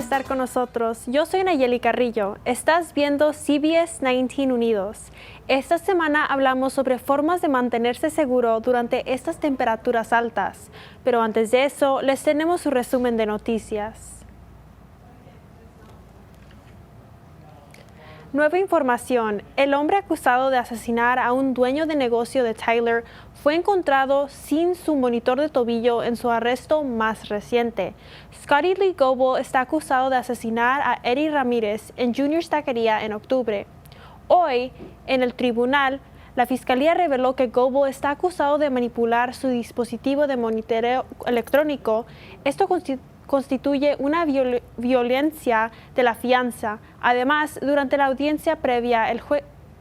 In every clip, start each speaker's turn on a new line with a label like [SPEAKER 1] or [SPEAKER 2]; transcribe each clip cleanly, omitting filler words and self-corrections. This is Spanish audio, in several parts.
[SPEAKER 1] estar con nosotros. Yo soy Nayeli Carrillo. Estás viendo CBS 19 Unidos. Esta semana hablamos sobre formas de mantenerse seguro durante estas temperaturas altas. Pero antes de eso, les tenemos un resumen de noticias. Nueva información. El hombre acusado de asesinar a un dueño de negocio de Tyler fue encontrado sin su monitor de tobillo en su arresto más reciente. Scotty Lee Goble está acusado de asesinar a Eddie Ramírez en Junior's Taquería en octubre. Hoy, en el tribunal, la fiscalía reveló que Goble está acusado de manipular su dispositivo de monitoreo electrónico. Esto constituye una violencia de la fianza. Además, durante la audiencia previa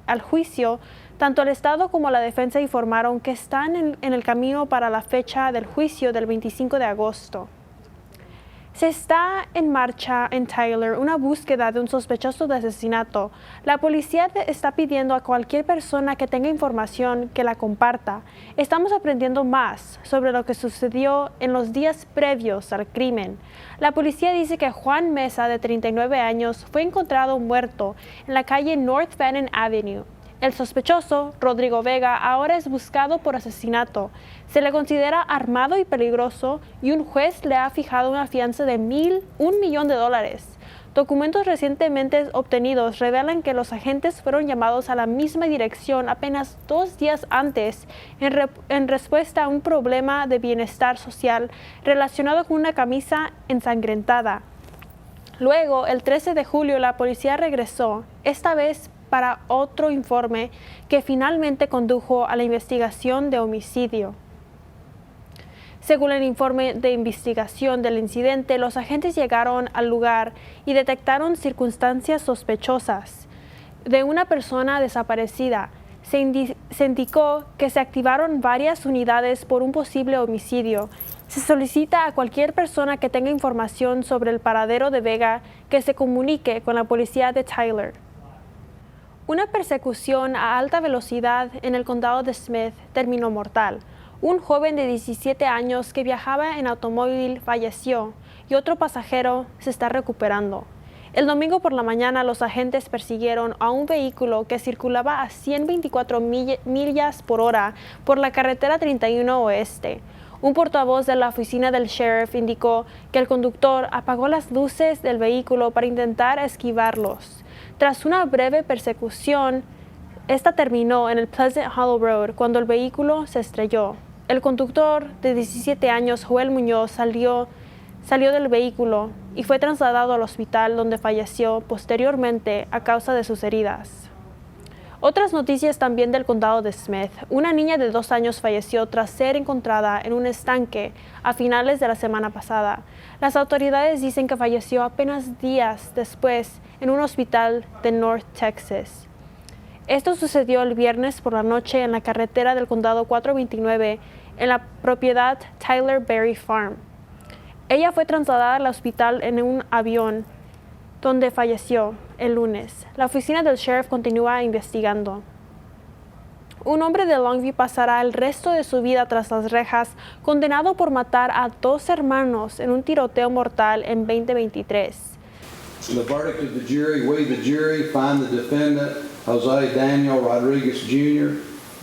[SPEAKER 1] al juicio, tanto el Estado como la defensa informaron que están en el camino para la fecha del juicio del 25 de agosto. Se está en marcha en Tyler una búsqueda de un sospechoso de asesinato. La policía está pidiendo a cualquier persona que tenga información que la comparta. Estamos aprendiendo más sobre lo que sucedió en los días previos al crimen. La policía dice que Juan Mesa, de 39 años, fue encontrado muerto en la calle North Fannin Avenue. El sospechoso, Rodrigo Vega, ahora es buscado por asesinato. Se le considera armado y peligroso y un juez le ha fijado una fianza de $1 millón. Documentos recientemente obtenidos revelan que los agentes fueron llamados a la misma dirección apenas 2 días antes en respuesta a un problema de bienestar social relacionado con una camisa ensangrentada. Luego, el 13 de julio, la policía regresó, esta vez para otro informe que finalmente condujo a la investigación de homicidio. Según el informe de investigación del incidente, los agentes llegaron al lugar y detectaron circunstancias sospechosas de una persona desaparecida. Se indicó que se activaron varias unidades por un posible homicidio. Se solicita a cualquier persona que tenga información sobre el paradero de Vega que se comunique con la policía de Tyler. Una persecución a alta velocidad en el condado de Smith terminó mortal. Un joven de 17 años que viajaba en automóvil falleció y otro pasajero se está recuperando. El domingo por la mañana, los agentes persiguieron a un vehículo que circulaba a 124 millas por hora por la carretera 31 Oeste. Un portavoz de la oficina del sheriff indicó que el conductor apagó las luces del vehículo para intentar esquivarlos. Tras una breve persecución, esta terminó en el Pleasant Hollow Road cuando el vehículo se estrelló. El conductor de 17 años, Joel Muñoz, salió del vehículo y fue trasladado al hospital donde falleció posteriormente a causa de sus heridas. Otras noticias también del condado de Smith. Una niña de 2 años falleció tras ser encontrada en un estanque a finales de la semana pasada. Las autoridades dicen que falleció apenas días después en un hospital de North Texas. Esto sucedió el viernes por la noche en la carretera del condado 429 en la propiedad Tyler Berry Farm. Ella fue trasladada al hospital en un avión donde falleció el lunes. La oficina del sheriff continúa investigando. Un hombre de Longview pasará el resto de su vida tras las rejas, condenado por matar a 2 hermanos en un tiroteo mortal en 2023.
[SPEAKER 2] The verdict of the jury, we the jury find the defendant, Jose Daniel Rodriguez Jr.,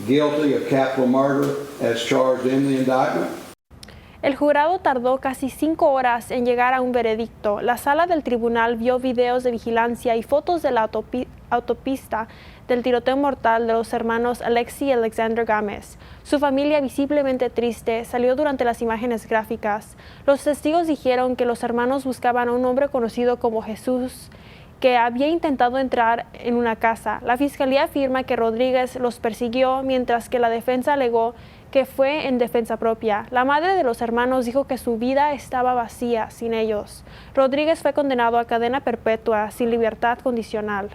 [SPEAKER 2] guilty of capital murder as charged in the indictment.
[SPEAKER 1] El jurado tardó casi 5 horas en llegar a un veredicto. La sala del tribunal vio videos de vigilancia y fotos de la autopista del tiroteo mortal de los hermanos Alexi y Alexander Gámez. Su familia, visiblemente triste, salió durante las imágenes gráficas. Los testigos dijeron que los hermanos buscaban a un hombre conocido como Jesús, que había intentado entrar en una casa. La fiscalía afirma que Rodríguez los persiguió, mientras que la defensa alegó que fue en defensa propia. La madre de los hermanos dijo que su vida estaba vacía sin ellos. Rodríguez fue condenado a cadena perpetua sin libertad condicional.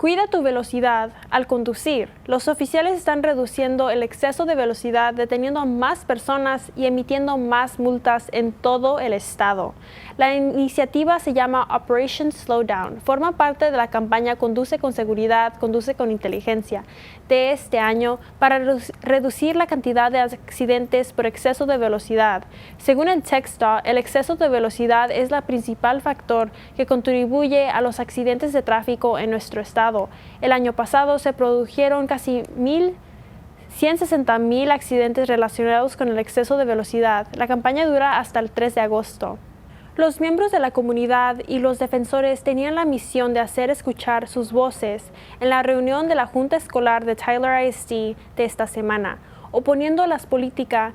[SPEAKER 1] Cuida tu velocidad al conducir. Los oficiales están reduciendo el exceso de velocidad, deteniendo a más personas y emitiendo más multas en todo el estado. La iniciativa se llama Operation Slowdown. Forma parte de la campaña Conduce con Seguridad, Conduce con Inteligencia de este año para reducir la cantidad de accidentes por exceso de velocidad. Según el TxDOT, el exceso de velocidad es el principal factor que contribuye a los accidentes de tráfico en nuestro estado. El año pasado se produjeron casi 160,000 accidentes relacionados con el exceso de velocidad. La campaña dura hasta el 3 de agosto. Los miembros de la comunidad y los defensores tenían la misión de hacer escuchar sus voces en la reunión de la Junta Escolar de Tyler ISD de esta semana, oponiendo las políticas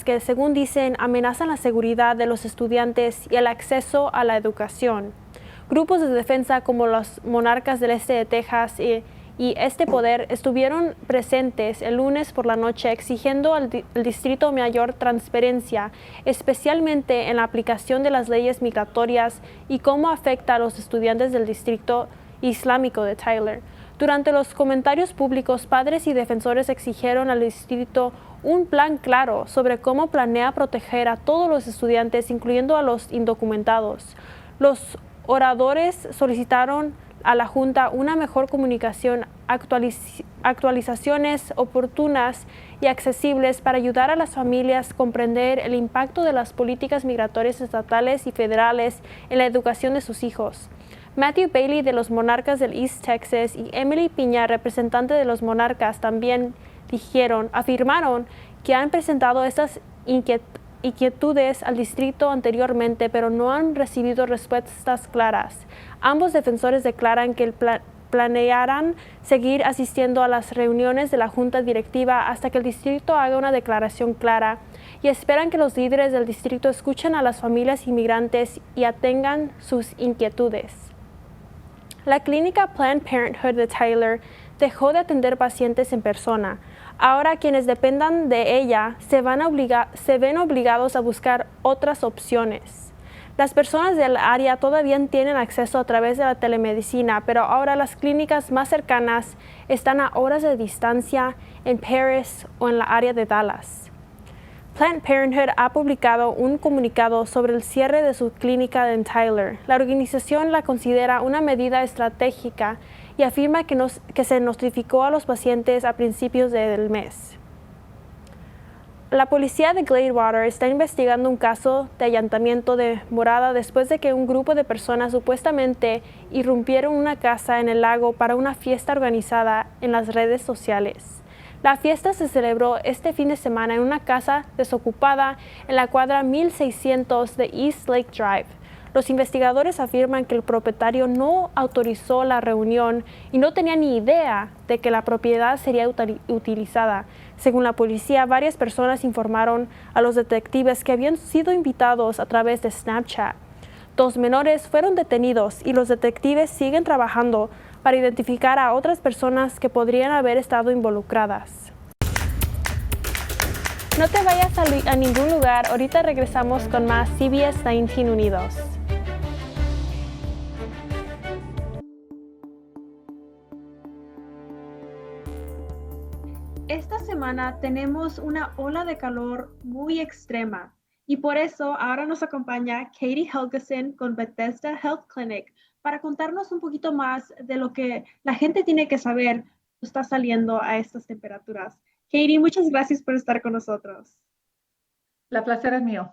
[SPEAKER 1] que, según dicen, amenazan la seguridad de los estudiantes y el acceso a la educación. Grupos de defensa como los Monarcas del Este de Texas y Este Poder estuvieron presentes el lunes por la noche exigiendo al distrito mayor transparencia, especialmente en la aplicación de las leyes migratorias y cómo afecta a los estudiantes del distrito islámico de Tyler. Durante los comentarios públicos, padres y defensores exigieron al distrito un plan claro sobre cómo planea proteger a todos los estudiantes, incluyendo a los indocumentados. Los oradores solicitaron a la Junta una mejor comunicación, actualizaciones oportunas y accesibles para ayudar a las familias a comprender el impacto de las políticas migratorias estatales y federales en la educación de sus hijos. Matthew Bailey de los Monarcas del East Texas y Emily Piña, representante de los Monarcas, también afirmaron que han presentado estas inquietudes al distrito anteriormente, pero no han recibido respuestas claras. Ambos defensores declaran que planearán seguir asistiendo a las reuniones de la Junta Directiva hasta que el distrito haga una declaración clara y esperan que los líderes del distrito escuchen a las familias inmigrantes y atengan sus inquietudes. La clínica Planned Parenthood de Tyler dejó de atender pacientes en persona. Ahora quienes dependan de ella se ven obligados a buscar otras opciones. Las personas del área todavía tienen acceso a través de la telemedicina, pero ahora las clínicas más cercanas están a horas de distancia en Paris o en la área de Dallas. Planned Parenthood ha publicado un comunicado sobre el cierre de su clínica en Tyler. La organización la considera una medida estratégica y afirma que se notificó a los pacientes a principios del mes. La policía de Gladewater está investigando un caso de allanamiento de morada después de que un grupo de personas supuestamente irrumpieron una casa en el lago para una fiesta organizada en las redes sociales. La fiesta se celebró este fin de semana en una casa desocupada en la cuadra 1600 de East Lake Drive. Los investigadores afirman que el propietario no autorizó la reunión y no tenía ni idea de que la propiedad sería utilizada. Según la policía, varias personas informaron a los detectives que habían sido invitados a través de Snapchat. 2 menores fueron detenidos y los detectives siguen trabajando para identificar a otras personas que podrían haber estado involucradas. No te vayas a ningún lugar, ahorita regresamos con más CBS 19 Unidos. Esta semana tenemos una ola de calor muy extrema y por eso ahora nos acompaña Katie Helgeson con Bethesda Health Clinic para contarnos un poquito más de lo que la gente tiene que saber cuando está saliendo a estas temperaturas. Katie, muchas gracias por estar con nosotros.
[SPEAKER 3] El placer es mío.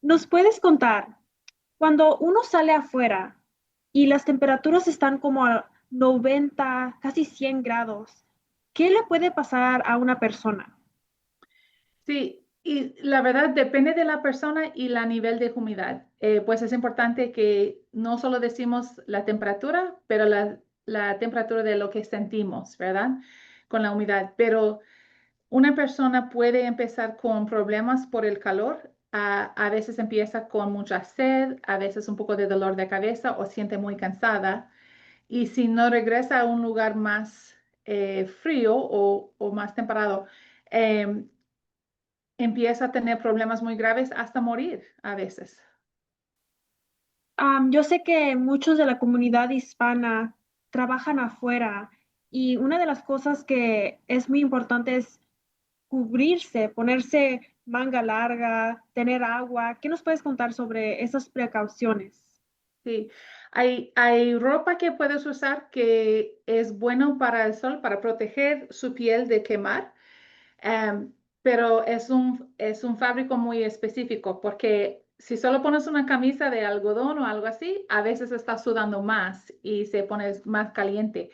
[SPEAKER 1] ¿Nos puedes contar, cuando uno sale afuera y las temperaturas están como a 90, casi 100 grados, ¿qué le puede pasar a una persona?
[SPEAKER 3] Sí, y la verdad depende de la persona y el nivel de humedad. Pues es importante que no solo decimos la temperatura, pero la temperatura de lo que sentimos, ¿verdad? Con la humedad. Pero una persona puede empezar con problemas por el calor. A veces empieza con mucha sed, a veces un poco de dolor de cabeza o siente muy cansada. Y si no regresa a un lugar más frío o más temperado, empieza a tener problemas muy graves hasta morir a veces.
[SPEAKER 1] Yo sé que muchos de la comunidad hispana trabajan afuera y una de las cosas que es muy importante es cubrirse, ponerse manga larga, tener agua. ¿Qué nos puedes contar sobre esas precauciones?
[SPEAKER 3] Sí, hay ropa que puedes usar que es bueno para el sol, para proteger su piel de quemar, em, pero es un fábrico muy específico porque si solo pones una camisa de algodón o algo así, a veces estás sudando más y se pone más caliente.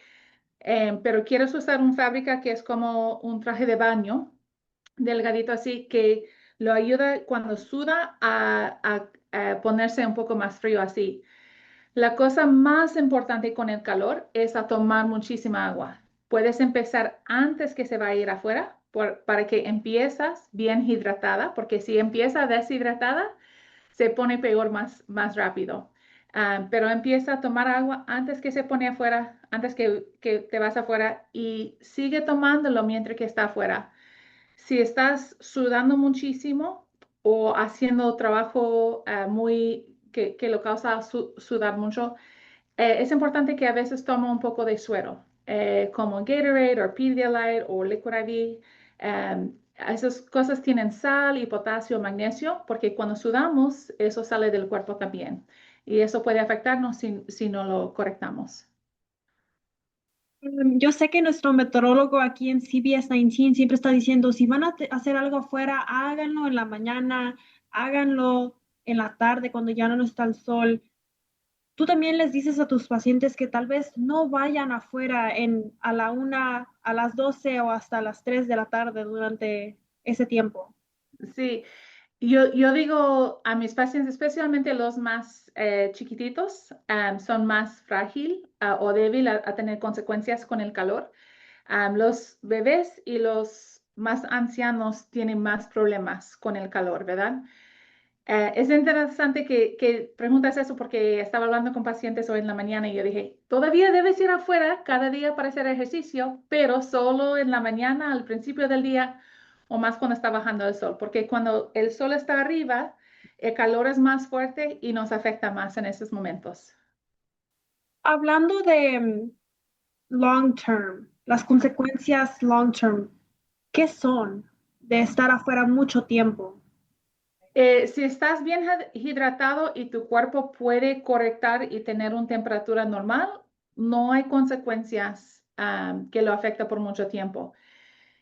[SPEAKER 3] Pero quieres usar un fábrica que es como un traje de baño, delgadito así, que lo ayuda cuando suda a ponerse un poco más frío así. La cosa más importante con el calor es a tomar muchísima agua. Puedes empezar antes que se va a ir afuera para que empiezas bien hidratada, porque si empieza deshidratada, se pone peor más rápido. Pero empieza a tomar agua antes que se pone afuera, antes que te vas afuera y sigue tomándolo mientras que está afuera. Si estás sudando muchísimo o haciendo trabajo que lo causa sudar mucho, es importante que a veces tome un poco de suero, como Gatorade o Pedialyte o Liquid IV. Esas cosas tienen sal y potasio, magnesio, porque cuando sudamos, eso sale del cuerpo también. Y eso puede afectarnos si no lo correctamos.
[SPEAKER 1] Yo sé que nuestro meteorólogo aquí en CBS 19 siempre está diciendo, si van a hacer algo afuera, háganlo en la mañana, háganlo en la tarde cuando ya no está el sol. Tú también les dices a tus pacientes que tal vez no vayan afuera a la 1, a las 12 o hasta las 3 de la tarde durante ese tiempo.
[SPEAKER 3] Sí, yo digo a mis pacientes, especialmente los más chiquititos, son más frágil o débil a tener consecuencias con el calor. Los bebés y los más ancianos tienen más problemas con el calor, ¿verdad? Es interesante que preguntas eso porque estaba hablando con pacientes hoy en la mañana y yo dije, todavía debes ir afuera cada día para hacer ejercicio, pero solo en la mañana, al principio del día o más cuando está bajando el sol, porque cuando el sol está arriba, el calor es más fuerte y nos afecta más en esos momentos.
[SPEAKER 1] Hablando de long term, las consecuencias long term, ¿qué son de estar afuera mucho tiempo?
[SPEAKER 3] Si estás bien hidratado y tu cuerpo puede correctar y tener una temperatura normal, no hay consecuencias que lo afecta por mucho tiempo.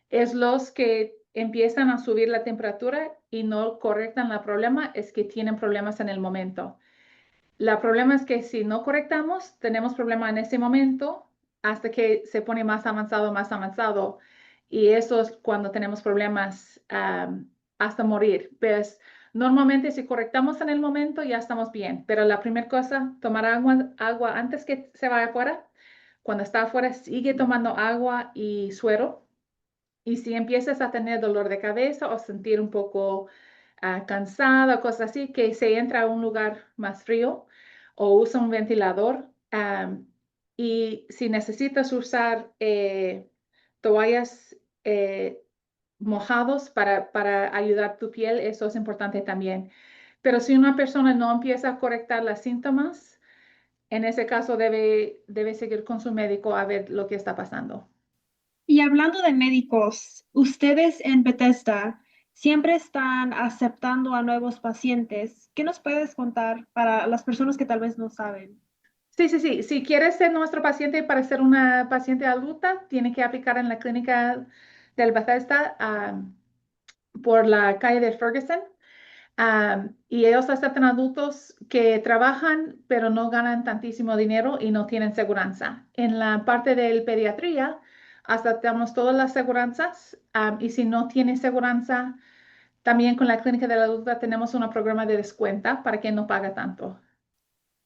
[SPEAKER 3] Es los que empiezan a subir la temperatura y no correctan el problema, es que tienen problemas en el momento. El problema es que si no correctamos, tenemos problema en ese momento hasta que se pone más avanzado. Y eso es cuando tenemos problemas hasta morir. Pues normalmente si correctamos en el momento ya estamos bien. Pero la primera cosa, tomar agua antes que se vaya afuera. Cuando está afuera, sigue tomando agua y suero. Y si empiezas a tener dolor de cabeza o sentir un poco cansada, cosas así, que se entra a un lugar más frío o usa un ventilador. Y si necesitas usar toallas mojados para ayudar tu piel, eso es importante también. Pero si una persona no empieza a correctar los síntomas, en ese caso debe seguir con su médico a ver lo que está pasando.
[SPEAKER 1] Y hablando de médicos, ustedes en Bethesda siempre están aceptando a nuevos pacientes. ¿Qué nos puedes contar para las personas que tal vez no saben?
[SPEAKER 3] Sí, sí, sí. Si quieres ser nuestro paciente para ser una paciente adulta, tiene que aplicar en la clínica del Bethesda por la calle de Ferguson. Y ellos aceptan adultos que trabajan, pero no ganan tantísimo dinero y no tienen seguranza. En la parte del pediatría, aceptamos todas las seguranzas. Y si no tienes seguranza, también con la clínica de la adulta tenemos un programa de descuento para que no paga tanto.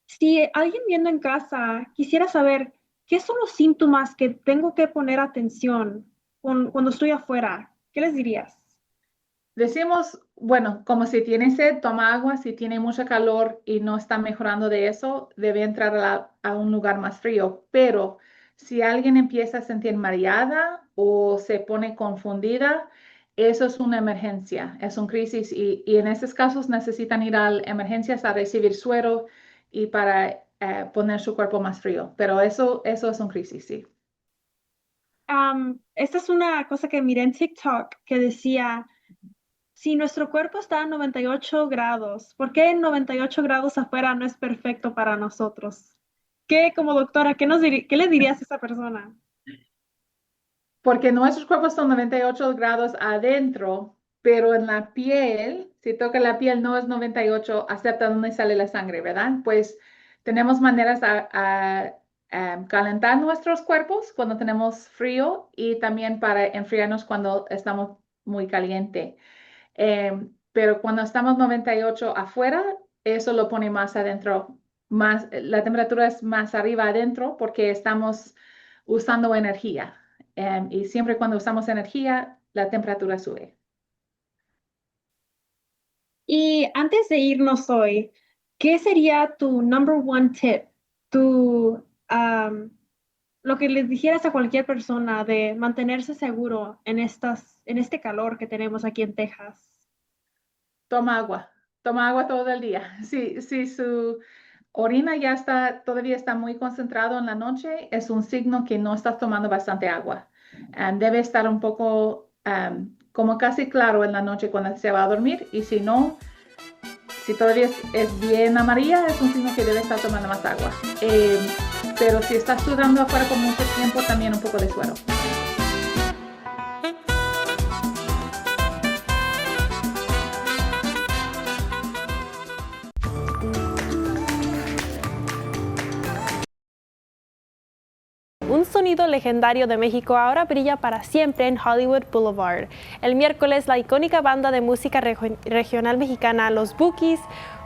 [SPEAKER 1] Si alguien viendo en casa quisiera saber qué son los síntomas que tengo que poner atención cuando estoy afuera, ¿qué les dirías?
[SPEAKER 3] Decimos, bueno, como si tiene sed, toma agua, si tiene mucho calor y no está mejorando de eso, debe entrar a un lugar más frío. Pero si alguien empieza a sentir mareada o se pone confundida, eso es una emergencia, es una crisis y en esos casos necesitan ir a emergencias a recibir suero y para poner su cuerpo más frío. Pero eso es un crisis, sí.
[SPEAKER 1] Esta es una cosa que miré en TikTok que decía, si nuestro cuerpo está a 98 grados, ¿por qué 98 grados afuera no es perfecto para nosotros? ¿Qué, como doctora, qué le dirías a esa persona?
[SPEAKER 3] Porque nuestros cuerpos son 98 grados adentro, pero en la piel, si toca la piel no es 98, acepta donde sale la sangre, ¿verdad? Pues tenemos maneras a calentar nuestros cuerpos cuando tenemos frío y también para enfriarnos cuando estamos muy caliente. Pero cuando estamos 98 afuera, eso lo pone más adentro, la temperatura es más arriba adentro porque estamos usando energía. Y siempre cuando usamos energía, la temperatura sube.
[SPEAKER 1] Y antes de irnos hoy, ¿qué sería tu number one tip? Lo que les dijeras a cualquier persona de mantenerse seguro en este calor que tenemos aquí en Texas.
[SPEAKER 3] Toma agua todo el día. Si su orina todavía está muy concentrado en la noche, es un signo que no estás tomando bastante agua. Debe estar un poco como casi claro en la noche cuando se va a dormir y si no, si todavía es bien amarilla, es un signo que debe estar tomando más agua. Pero si estás sudando afuera por mucho tiempo, también un poco de suero.
[SPEAKER 1] Un sonido legendario de México ahora brilla para siempre en Hollywood Boulevard. El miércoles, la icónica banda de música regional mexicana, los Bukis,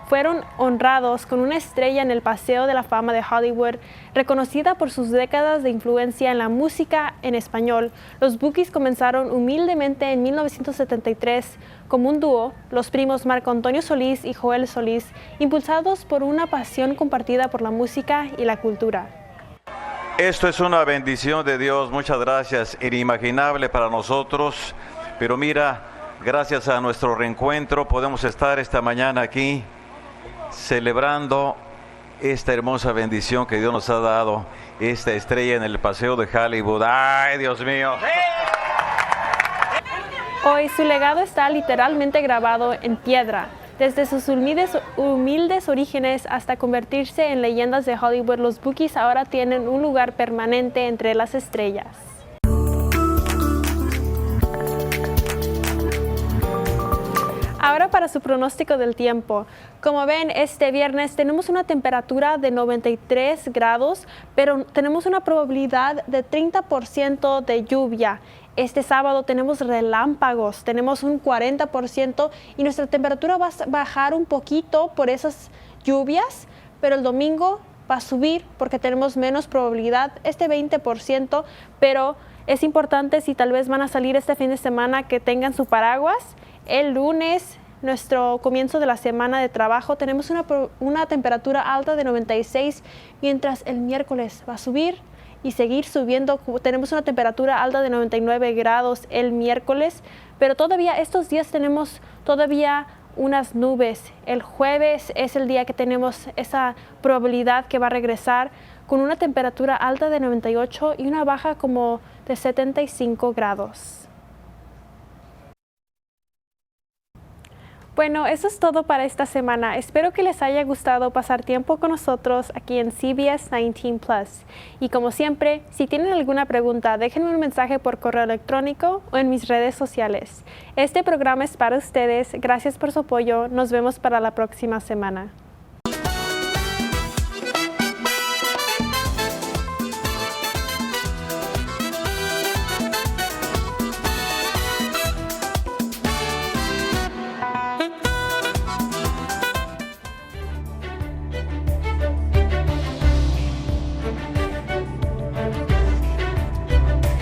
[SPEAKER 1] fueron honrados con una estrella en el Paseo de la Fama de Hollywood, reconocida por sus décadas de influencia en la música en español. Los Bukis comenzaron humildemente en 1973 como un dúo, los primos Marco Antonio Solís y Joel Solís, impulsados por una pasión compartida por la música y la cultura.
[SPEAKER 4] Esto es una bendición de Dios, muchas gracias, inimaginable para nosotros, pero mira, gracias a nuestro reencuentro podemos estar esta mañana aquí celebrando esta hermosa bendición que Dios nos ha dado, esta estrella en el Paseo de Hollywood. ¡Ay, Dios mío!
[SPEAKER 1] Hoy su legado está literalmente grabado en piedra. Desde sus humildes orígenes hasta convertirse en leyendas de Hollywood, los Bukis ahora tienen un lugar permanente entre las estrellas. Ahora para su pronóstico del tiempo. Como ven, este viernes tenemos una temperatura de 93 grados, pero tenemos una probabilidad de 30% de lluvia. Este sábado tenemos relámpagos, tenemos un 40% y nuestra temperatura va a bajar un poquito por esas lluvias, pero el domingo va a subir porque tenemos menos probabilidad, este 20%, pero es importante si tal vez van a salir este fin de semana que tengan su paraguas. El lunes, nuestro comienzo de la semana de trabajo, tenemos una temperatura alta de 96, mientras el miércoles va a subir y seguir subiendo. Tenemos una temperatura alta de 99 grados el miércoles, pero todavía estos días tenemos todavía unas nubes. El jueves es el día que tenemos esa probabilidad que va a regresar con una temperatura alta de 98 y una baja como de 75 grados. Bueno, eso es todo para esta semana. Espero que les haya gustado pasar tiempo con nosotros aquí en CBS 19 Plus. Y como siempre, si tienen alguna pregunta, déjenme un mensaje por correo electrónico o en mis redes sociales. Este programa es para ustedes. Gracias por su apoyo. Nos vemos para la próxima semana.